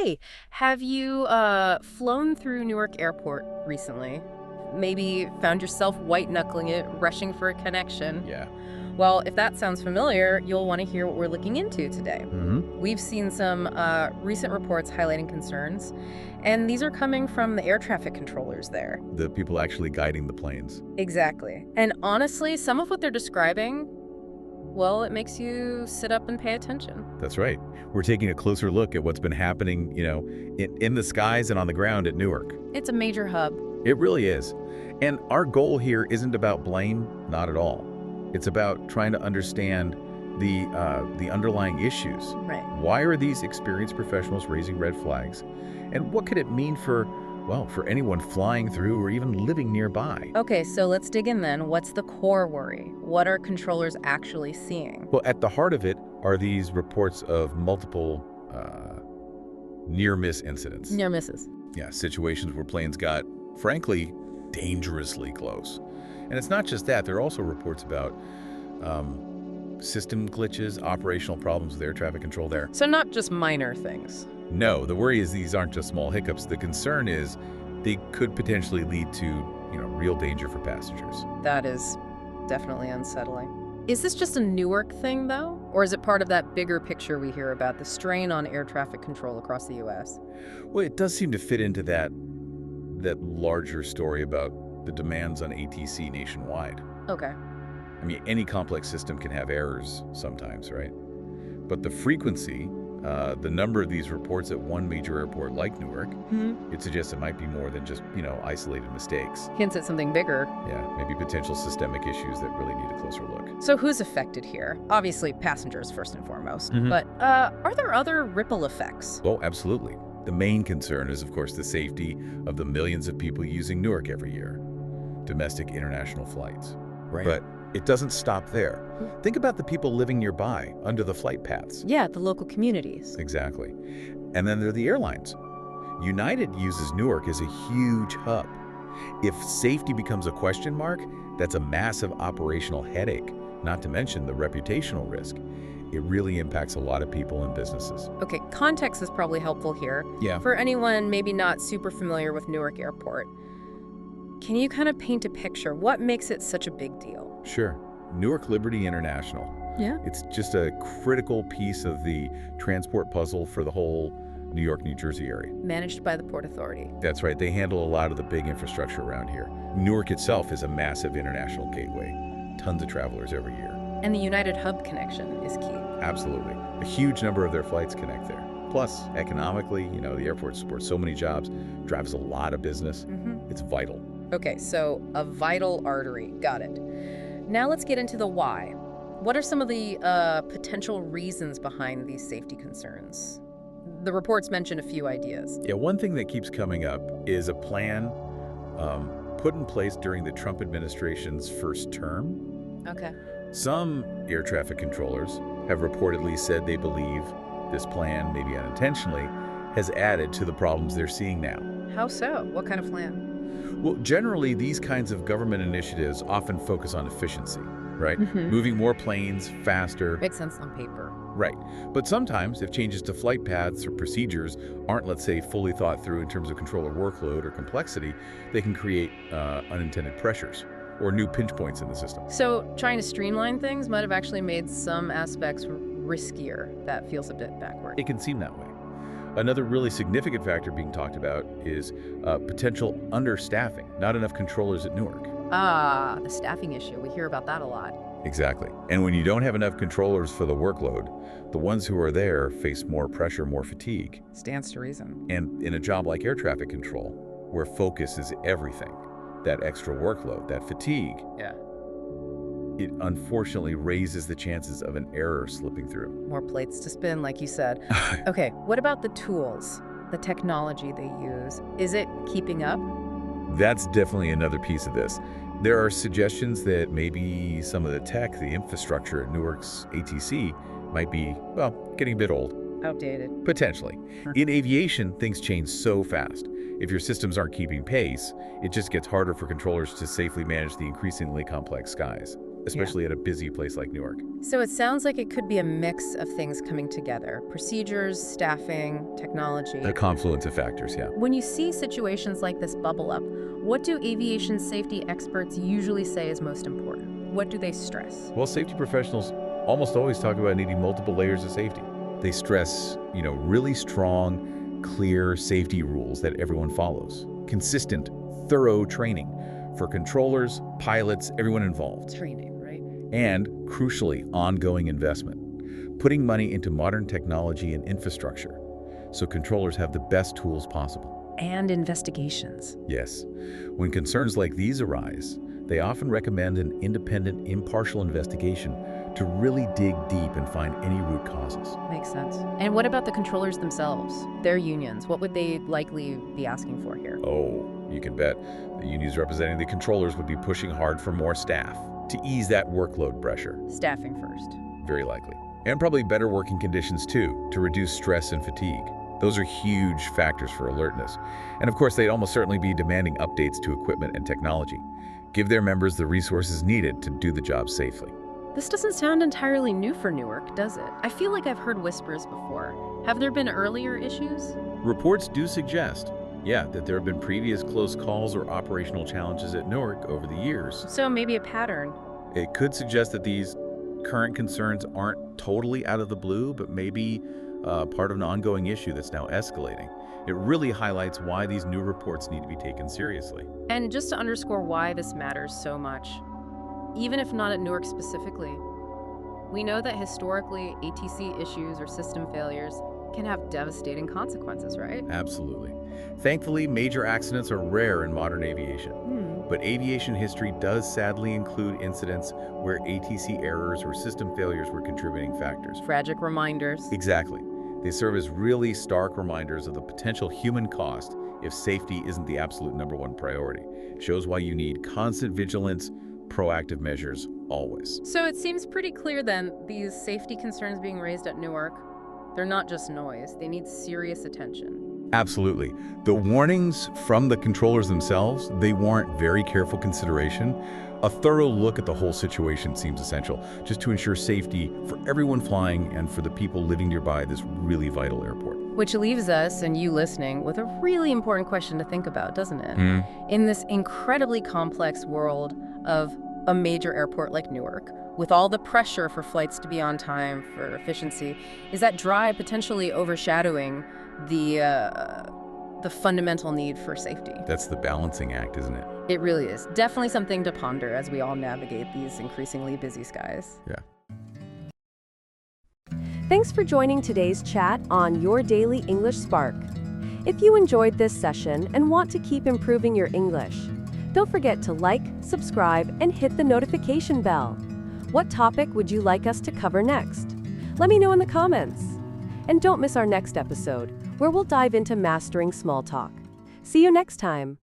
Hey, have you flown through Newark Airport recently? Maybe found yourself white-knuckling it, rushing for a connection. Yeah. Well, if that sounds familiar, you'll want to hear what we're looking into today. Hmm. We've seen some recent reports highlighting concerns, and these are coming from the air traffic controllers there. The people actually guiding the planes. Exactly. And honestly, some of what they're describing, well, it makes you sit up and pay attention. That's right. We're taking a closer look at what's been happening, in the skies and on the ground at Newark. It's a major hub. It really is. And our goal here isn't about blame, not at all. It's about trying to understand the underlying issues. Right. Why are these experienced professionals raising red flags? And what could it mean for anyone flying through or even living nearby? Okay, so let's dig in then. What's the core worry? What are controllers actually seeing? Well, at the heart of it are these reports of multiple near-miss incidents. Near misses. Yeah, situations where planes got, frankly, dangerously close. And it's not just that. There are also reports about system glitches, operational problems with air traffic control there. So not just minor things. No, the worry is these aren't just small hiccups. The concern is they could potentially lead to, real danger for passengers. That is definitely unsettling. Is this just a Newark thing, though? Or is it part of that bigger picture we hear about the strain on air traffic control across the U.S.? Well, it does seem to fit into that larger story about the demands on ATC nationwide. Okay. I mean, any complex system can have errors sometimes, right? But the frequency, the number of these reports at one major airport like Newark, it suggests it might be more than just, isolated mistakes. Hints at something bigger. Yeah, maybe potential systemic issues that really need a closer look. So who's affected here? Obviously, passengers first and foremost. Mhm. But are there other ripple effects? Well, absolutely. The main concern is, of course, the safety of the millions of people using Newark every year. Domestic international flights. Right. But it doesn't stop there. Think about the people living nearby, under the flight paths. Yeah, the local communities. Exactly. And then there are the airlines. United uses Newark as a huge hub. If safety becomes a question mark, that's a massive operational headache, not to mention the reputational risk. It really impacts a lot of people and businesses. Okay, context is probably helpful here. Yeah. For anyone maybe not super familiar with Newark Airport, can you kind of paint a picture? What makes it such a big deal? Sure. Newark Liberty International. Yeah. It's just a critical piece of the transport puzzle for the whole New York, New Jersey area. Managed by the Port Authority. That's right. They handle a lot of the big infrastructure around here. Newark itself is a massive international gateway. Tons of travelers every year. And the United Hub connection is key. Absolutely. A huge number of their flights connect there. Plus, economically, the airport supports so many jobs, drives a lot of business. It's vital. Okay, so a vital artery. Got it. Now let's get into the why. What are some of the potential reasons behind these safety concerns? The reports mention a few ideas. Yeah, one thing that keeps coming up is a plan put in place during the Trump administration's first term. Okay. Some air traffic controllers have reportedly said they believe this plan, maybe unintentionally, has added to the problems they're seeing now. How so? What kind of plan? Well, generally, these kinds of government initiatives often focus on efficiency, right? Mhm. Moving more planes faster. Makes sense on paper. Right. But sometimes, if changes to flight paths or procedures aren't, let's say, fully thought through in terms of controller workload or complexity, they can create unintended pressures or new pinch points in the system. So trying to streamline things might have actually made some aspects riskier. That feels a bit backward. It can seem that way. Another really significant factor being talked about is potential understaffing, not enough controllers at Newark. Ah, the staffing issue. We hear about that a lot. Exactly. And when you don't have enough controllers for the workload, the ones who are there face more pressure, more fatigue. Stands to reason. And in a job like air traffic control, where focus is everything, that extra workload, that fatigue, Yeah. it unfortunately raises the chances of an error slipping through. More plates to spin, like you said. Okay, what about the tools, the technology they use? Is it keeping up? That's definitely another piece of this. There are suggestions that maybe some of the tech, the infrastructure at Newark's ATC might be, getting a bit old. Outdated. Potentially. In aviation, things change so fast. If your systems aren't keeping pace, it just gets harder for controllers to safely manage the increasingly complex skies. especially at a busy place like Newark. So it sounds like it could be a mix of things coming together: procedures, staffing, technology. A confluence of factors, yeah. When you see situations like this bubble up, what do aviation safety experts usually say is most important? What do they stress? Well, safety professionals almost always talk about needing multiple layers of safety. They stress, really strong, clear safety rules that everyone follows. Consistent, thorough training for controllers, pilots, everyone involved. Training, right? And, crucially, ongoing investment. Putting money into modern technology and infrastructure so controllers have the best tools possible. And investigations. Yes. When concerns like these arise, they often recommend an independent, impartial investigation to really dig deep and find any root causes. Makes sense. And what about the controllers themselves? Their unions, what would they likely be asking for here? Oh, you can bet. The unions representing the controllers would be pushing hard for more staff to ease that workload pressure. Staffing first. Very likely. And probably better working conditions too, to reduce stress and fatigue. Those are huge factors for alertness. And of course, they'd almost certainly be demanding updates to equipment and technology. Give their members the resources needed to do the job safely. This doesn't sound entirely new for Newark, does it? I feel like I've heard whispers before. Have there been earlier issues? Reports do suggest, that there have been previous close calls or operational challenges at Newark over the years. So maybe a pattern. It could suggest that these current concerns aren't totally out of the blue, but maybe part of an ongoing issue that's now escalating. It really highlights why these new reports need to be taken seriously. And just to underscore why this matters so much, even if not at Newark specifically, we know that historically ATC issues or system failures can have devastating consequences, right? Absolutely. Thankfully, major accidents are rare in modern aviation. But aviation history does sadly include incidents where ATC errors or system failures were contributing factors. Tragic reminders. Exactly. They serve as really stark reminders of the potential human cost if safety isn't the absolute #1 priority. It shows why you need constant vigilance, proactive measures, always. So it seems pretty clear then, these safety concerns being raised at Newark, they're not just noise. They need serious attention. Absolutely. The warnings from the controllers themselves, they warrant very careful consideration. A thorough look at the whole situation seems essential, just to ensure safety for everyone flying and for the people living nearby this really vital airport. Which leaves us, and you listening, with a really important question to think about, doesn't it? In this incredibly complex world of a major airport like Newark, with all the pressure for flights to be on time, for efficiency, is that drive potentially overshadowing the fundamental need for safety? That's the balancing act, isn't it? It really is. Definitely something to ponder as we all navigate these increasingly busy skies. Yeah. Thanks for joining today's chat on Your Daily English Spark. If you enjoyed this session and want to keep improving your English, don't forget to like, subscribe, and hit the notification bell. What topic would you like us to cover next? Let me know in the comments. And don't miss our next episode, where we'll dive into mastering small talk. See you next time.